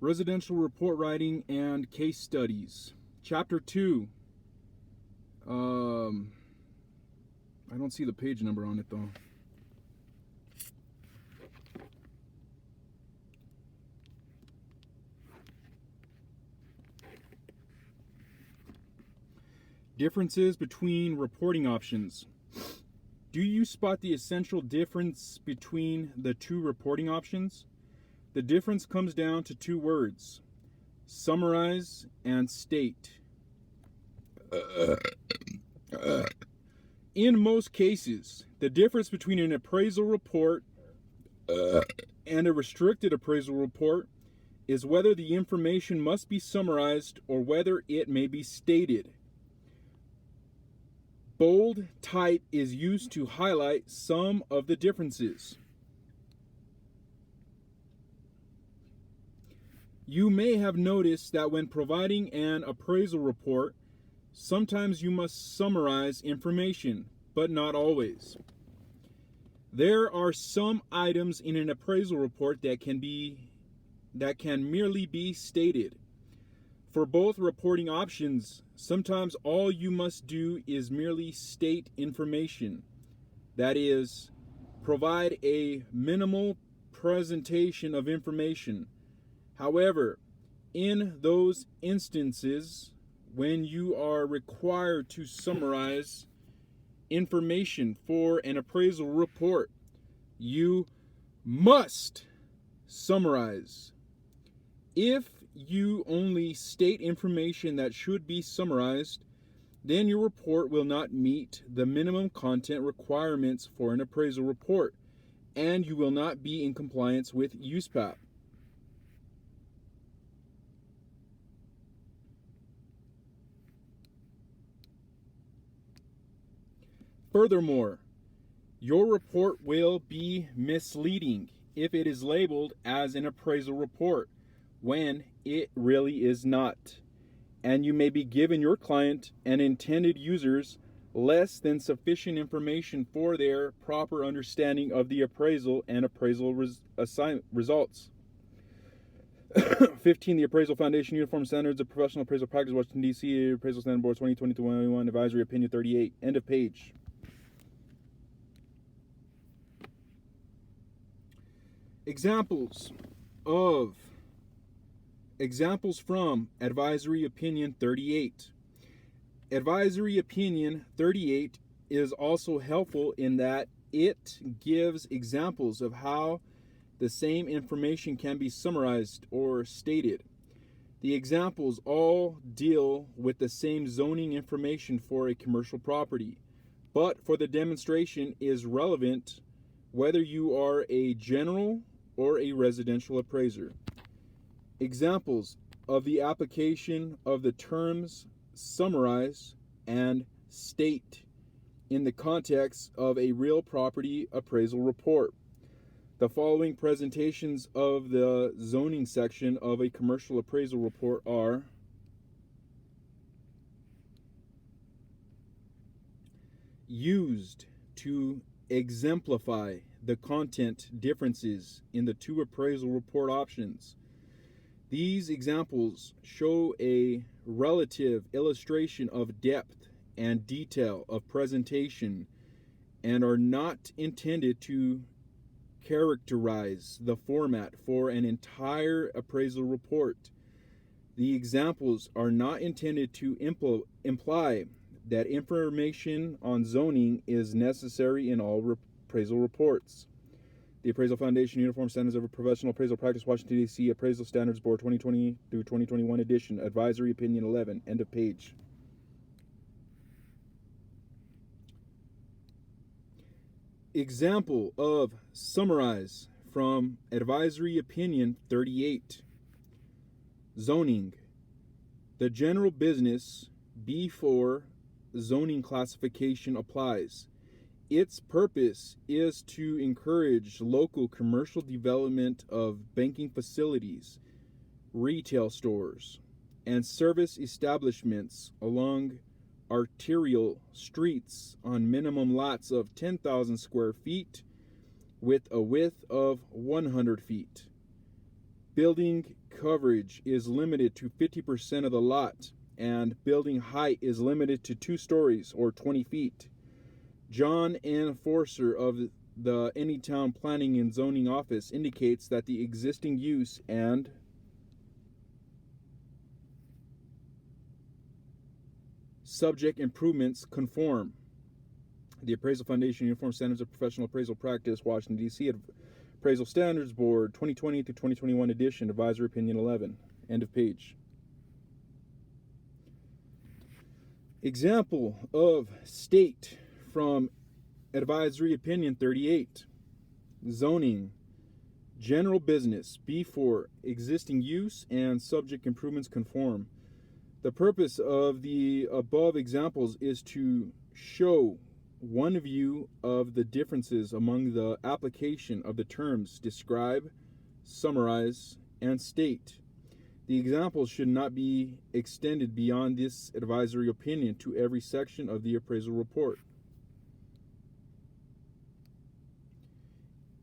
Residential report writing and case studies. Chapter 2. I don't see the page number on it though. Differences between reporting options. Do you spot the essential difference between the two reporting options? The difference comes down to two words: summarize and state. In most cases, the difference between an appraisal report and a restricted appraisal report is whether the information must be summarized or whether it may be stated. Bold type is used to highlight some of the differences. You may have noticed that when providing an appraisal report, sometimes you must summarize information, but not always. There are some items in an appraisal report that can merely be stated. For both reporting options, sometimes all you must do is merely state information. That is, provide a minimal presentation of information. However, in those instances, when you are required to summarize information for an appraisal report, you must summarize. If you only state information that should be summarized, then your report will not meet the minimum content requirements for an appraisal report, and you will not be in compliance with USPAP. Furthermore, your report will be misleading if it is labeled as an appraisal report when it really is not, and you may be giving your client and intended users less than sufficient information for their proper understanding of the appraisal and appraisal results. 15. The Appraisal Foundation Uniform Standards of Professional Appraisal Practice, Washington, D.C., Appraisal Standard Board 2020-21, Advisory Opinion 38. End of page. Examples from Advisory Opinion 38. Advisory Opinion 38 is also helpful in that it gives examples of how the same information can be summarized or stated. The examples all deal with the same zoning information for a commercial property, but for the demonstration is relevant whether you are a general or a residential appraiser. Examples of the application of the terms summarize and state in the context of a real property appraisal report. The following presentations of the zoning section of a commercial appraisal report are: used to exemplify the content differences in the two appraisal report options. These examples show a relative illustration of depth and detail of presentation and are not intended to characterize the format for an entire appraisal report. The examples are not intended to imply that information on zoning is necessary in all appraisal reports. The Appraisal Foundation Uniform Standards of Professional Appraisal Practice, Washington, D.C., Appraisal Standards Board 2020 through 2021 edition, Advisory Opinion 11, end of page. Example of summarize from Advisory Opinion 38. Zoning. The general business B4 zoning classification applies. Its purpose is to encourage local commercial development of banking facilities, retail stores, and service establishments along arterial streets on minimum lots of 10,000 square feet with a width of 100 feet. building coverage is limited to 50% of the lot, and building height is limited to 2 stories or 20 feet. John N. Forcer of the Anytown Planning and Zoning Office indicates that the existing use and subject improvements conform. The Appraisal Foundation Uniform Standards of Professional Appraisal Practice, Washington, D.C. Appraisal Standards Board, 2020 to 2021 edition, Advisory Opinion 11. End of page. Example of state from Advisory Opinion 38. Zoning. General business. B4. Existing use and subject improvements conform. The purpose of the above examples is to show one view of the differences among the application of the terms describe, summarize, and state. The examples should not be extended beyond this advisory opinion to every section of the appraisal report.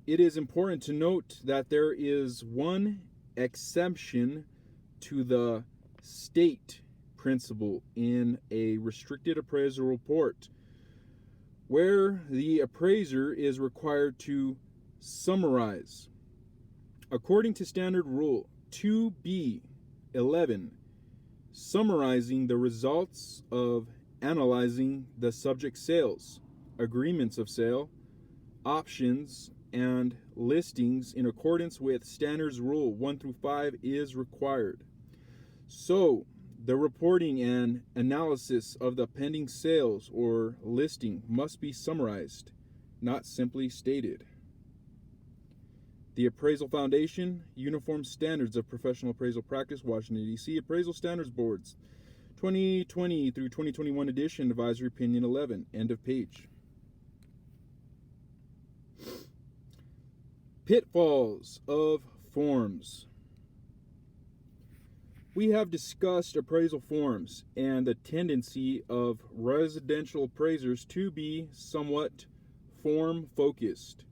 It is important to note that there is one exception to the state principle in a restricted appraisal report, where the appraiser is required to summarize. According to Standard Rule 2B11, summarizing the results of analyzing the subject sales, agreements of sale, options, and listings in accordance with Standards Rule 1 through 5 is required. So, the reporting and analysis of the pending sales or listing must be summarized, not simply stated. The Appraisal Foundation, Uniform Standards of Professional Appraisal Practice, Washington, D.C. Appraisal Standards Boards, 2020 through 2021 edition, Advisory Opinion 11. End of page. Pitfalls of forms. We have discussed appraisal forms and the tendency of residential appraisers to be somewhat form-focused.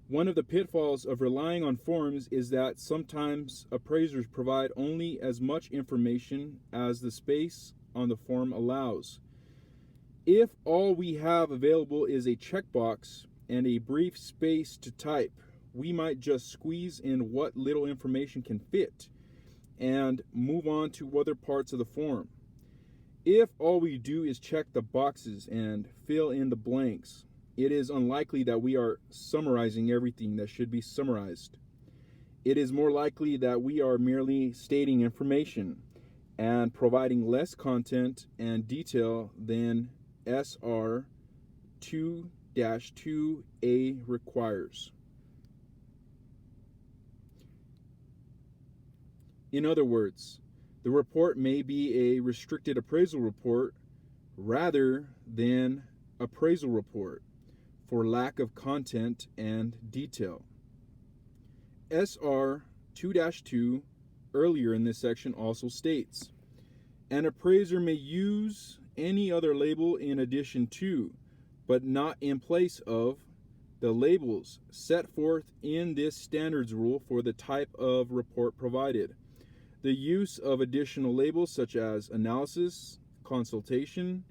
One of the pitfalls of relying on forms is that sometimes appraisers provide only as much information as the space on the form allows. If all we have available is a checkbox and a brief space to type, we might just squeeze in what little information can fit and move on to other parts of the form. If all we do is check the boxes and fill in the blanks, it is unlikely that we are summarizing everything that should be summarized. It is more likely that we are merely stating information and providing less content and detail than SR 2-2A requires. In other words, the report may be a restricted appraisal report rather than appraisal report for lack of content and detail. SR 2-2 earlier in this section also states, an appraiser may use any other label in addition to, but not in place of, the labels set forth in this standards rule for the type of report provided. The use of additional labels such as analysis, consultation,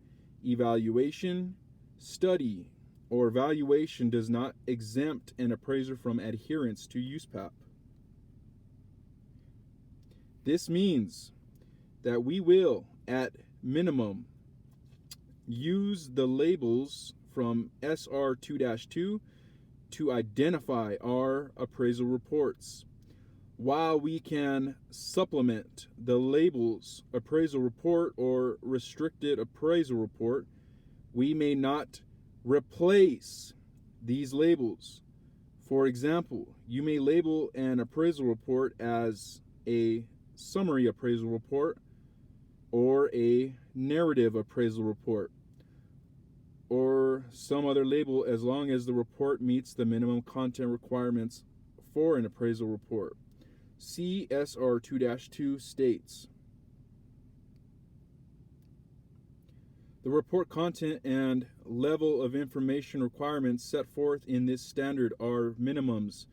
evaluation, study, or valuation does not exempt an appraiser from adherence to USPAP. This means that we will, at minimum, use the labels from SR 2-2 to identify our appraisal reports. While we can supplement the labels appraisal report or restricted appraisal report, we may not replace these labels. For example, you may label an appraisal report as a summary appraisal report or a narrative appraisal report or some other label as long as the report meets the minimum content requirements for an appraisal report. CSR 2-2 states, the report content and level of information requirements set forth in this standard are minimums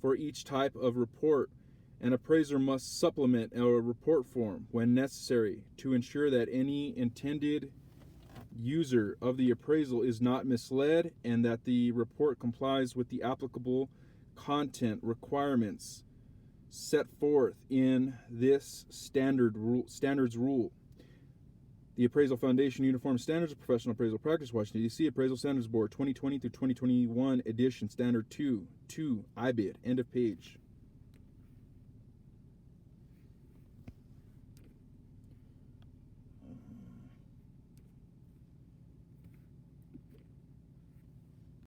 for each type of report An appraiser must supplement a report form when necessary to ensure that any intended user of the appraisal is not misled and that the report complies with the applicable content requirements set forth in this standards rule. The Appraisal Foundation Uniform Standards of Professional Appraisal Practice, Washington, D.C. Appraisal Standards Board, 2020 through 2021 edition, Standard 2, IBID, end of page.